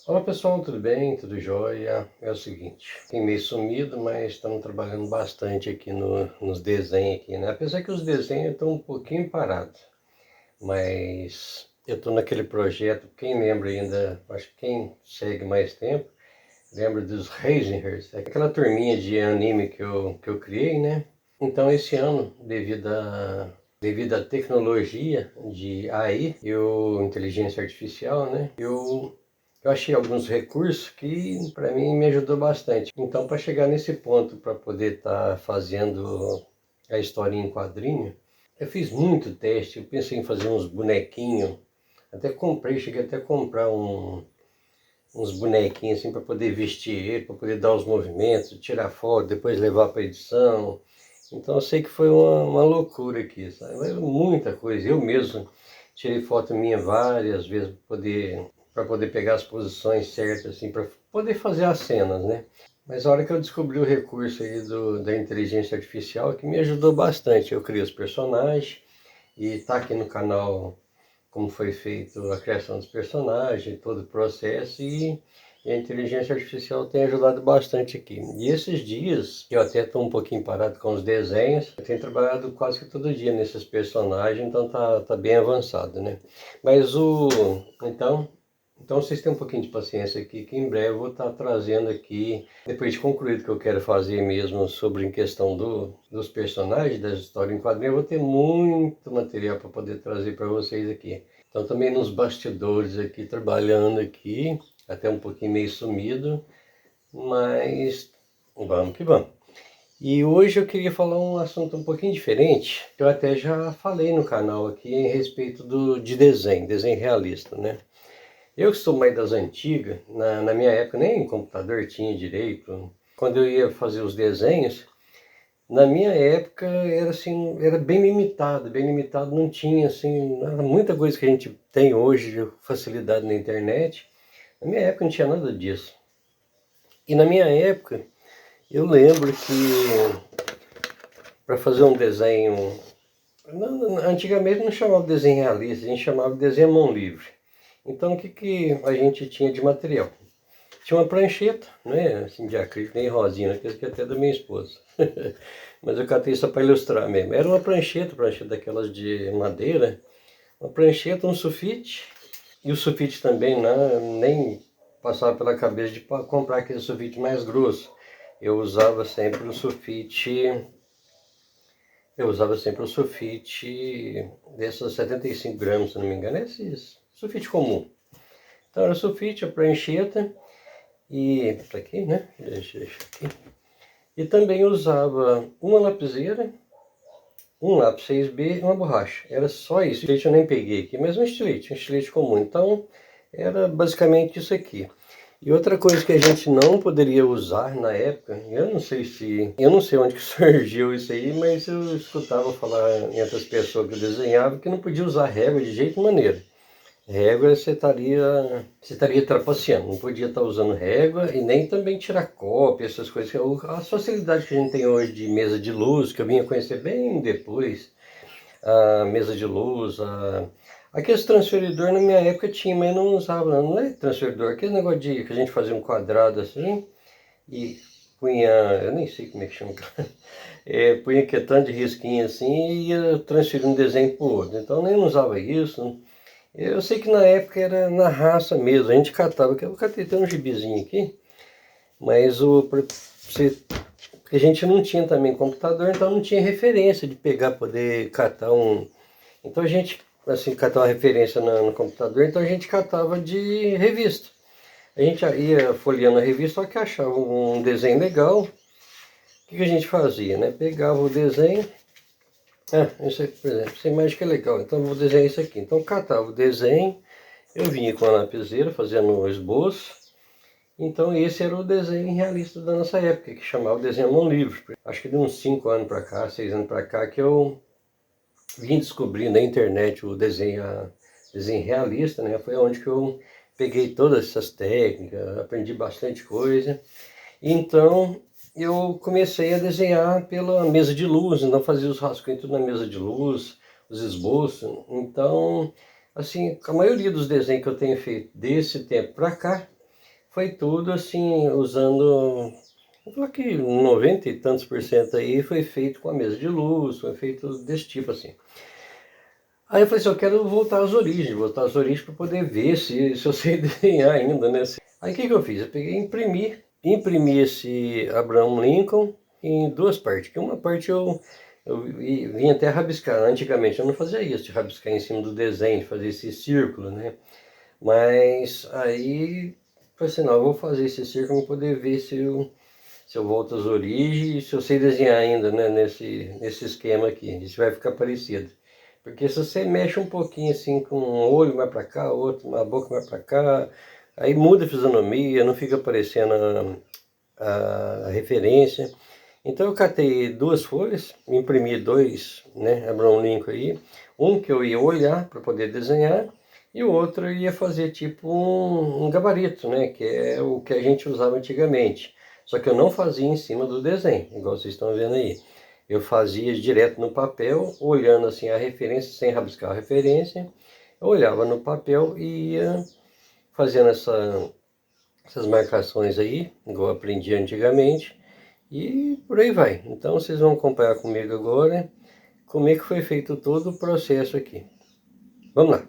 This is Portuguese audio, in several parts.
Olá pessoal, tudo bem? Tudo jóia? É o seguinte, tem meio sumido, mas estamos trabalhando bastante aqui nos desenhos aqui, né? Apesar que os desenhos estão um pouquinho parados, mas eu estou naquele projeto, quem lembra ainda, acho que quem segue mais tempo, lembra dos Heisenhers, aquela turminha de anime que eu criei, né? Então esse ano, devido à tecnologia de AI, inteligência artificial, né? Eu achei alguns recursos que para mim me ajudou bastante. Então, para chegar nesse ponto, para poder estar fazendo a historinha em quadrinho, eu fiz muito teste. Eu pensei em fazer uns bonequinhos. Cheguei até a comprar uns bonequinhos assim para poder vestir ele, para poder dar os movimentos, tirar foto, depois levar para edição. Então eu sei que foi uma loucura aqui, sabe? Mas muita coisa. Eu mesmo tirei foto minha várias vezes para poder pegar as posições certas, assim, para poder fazer as cenas, né? Mas a hora que eu descobri o recurso aí da inteligência artificial, que me ajudou bastante. Eu criei os personagens e tá aqui no canal como foi feito a criação dos personagens, todo o processo e a inteligência artificial tem ajudado bastante aqui. E esses dias, eu até estou um pouquinho parado com os desenhos, eu tenho trabalhado quase que todo dia nesses personagens, então tá bem avançado, né? Mas então vocês têm um pouquinho de paciência aqui, que em breve eu vou estar trazendo aqui, depois de concluído o que eu quero fazer mesmo sobre em questão dos personagens, da história em quadrinho, eu vou ter muito material para poder trazer para vocês aqui. Então também nos bastidores aqui, trabalhando aqui, até um pouquinho meio sumido, mas vamos que vamos. E hoje eu queria falar um assunto um pouquinho diferente, que eu até já falei no canal aqui em respeito de desenho realista, né? Eu que sou mais das antigas, na minha época nem computador tinha direito. Quando eu ia fazer os desenhos, na minha época era assim, era bem limitado, não tinha assim, muita coisa que a gente tem hoje de facilidade na internet. Na minha época não tinha nada disso. E na minha época, eu lembro que para fazer um desenho, antigamente não chamava de desenho realista, a gente chamava de desenho à mão livre. Então o que a gente tinha de material? Tinha uma prancheta, né, assim, de acrílico, nem rosinha, né, que é até da minha esposa. Mas eu catei só para ilustrar mesmo. Era uma prancheta daquelas de madeira, uma prancheta, um sulfite, e o sulfite também nem passava pela cabeça de comprar aquele sulfite mais grosso. Eu usava sempre o sulfite desses 75 gramas, se não me engano, esses sulfite comum. Então era o sulfite, a prancheta, e tá aqui, né? Deixa aqui. E também usava uma lapiseira, um lápis 6B e uma borracha. Era só isso. Estilete eu nem peguei aqui, mas um estilete comum. Então era basicamente isso aqui. E outra coisa que a gente não poderia usar na época, eu não sei onde que surgiu isso aí, mas eu escutava falar em outras pessoas que eu desenhava que não podia usar régua de jeito maneira. Régua você estaria trapaceando, não podia estar usando régua e nem também tirar cópia, essas coisas. As facilidades que a gente tem hoje de mesa de luz, que eu vinha conhecer bem depois, a mesa de luz, aqueles transferidor na minha época tinha, mas eu não usava, não é transferidor, aquele negócio que a gente fazia um quadrado assim e punha, eu nem sei como é que chama, punha aquele tanto de risquinho assim e ia transferindo um desenho para o outro. Então eu nem usava isso. Eu sei que na época era na raça mesmo, a gente catava, eu catei até um gibizinho aqui, mas porque a gente não tinha também computador, então não tinha referência de pegar, poder catar um. Então a gente, assim, catava uma referência no computador, então a gente catava de revista. A gente ia folheando a revista, só que achava um desenho legal. O que a gente fazia, né? Pegava o desenho. Isso aqui, por exemplo, essa imagem que é legal, então eu vou desenhar isso aqui. Então eu catava o desenho, eu vinha com a lapiseira fazendo o esboço. Então esse era o desenho realista da nossa época, que chamava o desenho à mão livre. Acho que de uns 5 anos para cá, 6 anos para cá, que eu vim descobrir na internet o desenho realista, né? Foi onde que eu peguei todas essas técnicas, aprendi bastante coisa. Então eu comecei a desenhar pela mesa de luz, então fazia os rascunhos tudo na mesa de luz, os esboços. Então, assim, a maioria dos desenhos que eu tenho feito desse tempo para cá, foi tudo assim, usando, vou falar que 90 e tantos % aí foi feito com a mesa de luz, foi feito desse tipo assim. Aí eu falei assim, eu quero voltar às origens para poder ver se eu sei desenhar ainda, né? Aí o que eu fiz? Eu peguei e imprimi esse Abraham Lincoln em duas partes. Que uma parte eu vim até rabiscar. Antigamente eu não fazia isso, de rabiscar em cima do desenho, de fazer esse círculo, né? Mas aí falei assim, não, eu vou fazer esse círculo para poder ver se eu volto às origens, se eu sei desenhar ainda, né, nesse esquema aqui, se vai ficar parecido. Porque se você mexe um pouquinho assim, com um olho mais para cá, outro, uma boca mais para cá, aí muda a fisionomia, não fica aparecendo a referência. Então eu catei duas folhas, imprimi dois, né, Abraham Lincoln aí, um que eu ia olhar para poder desenhar, e o outro eu ia fazer tipo um gabarito, né, que é o que a gente usava antigamente. Só que eu não fazia em cima do desenho, igual vocês estão vendo aí. Eu fazia direto no papel, olhando assim a referência, sem rabiscar a referência. Eu olhava no papel e ia fazendo essas marcações aí, igual eu aprendi antigamente. E por aí vai. Então vocês vão acompanhar comigo agora como é que foi feito todo o processo aqui. Vamos lá.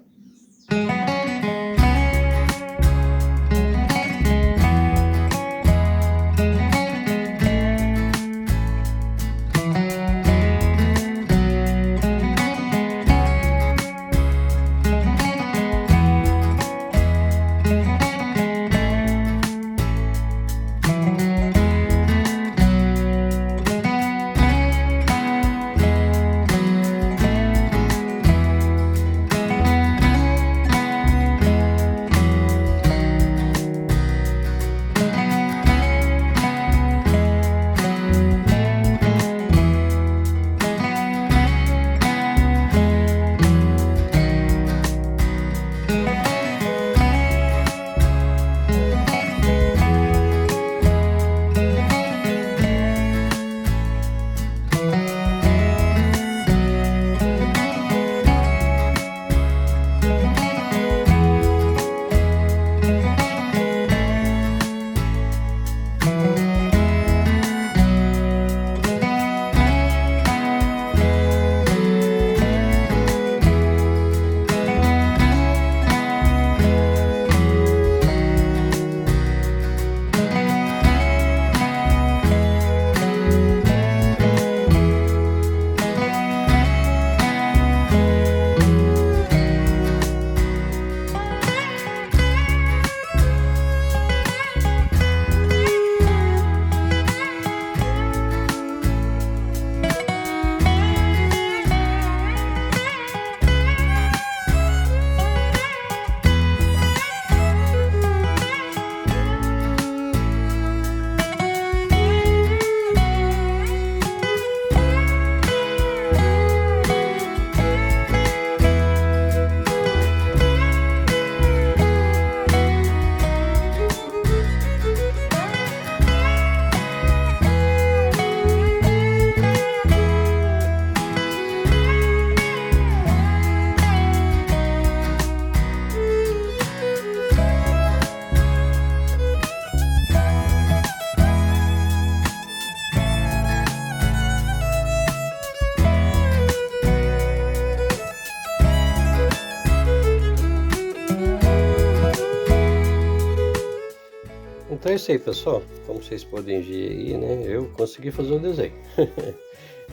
Então é isso aí, pessoal. Como vocês podem ver aí, né? Eu consegui fazer o desenho.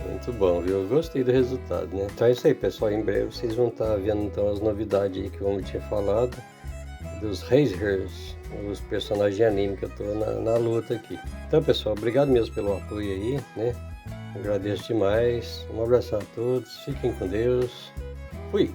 Muito bom, viu? Eu gostei do resultado, né? Então é isso aí, pessoal. Em breve vocês vão estar vendo então as novidades aí que o homem tinha falado. Dos Razors, os personagens de anime que eu tô na luta aqui. Então, pessoal, obrigado mesmo pelo apoio aí, né? Agradeço demais. Um abração a todos. Fiquem com Deus. Fui!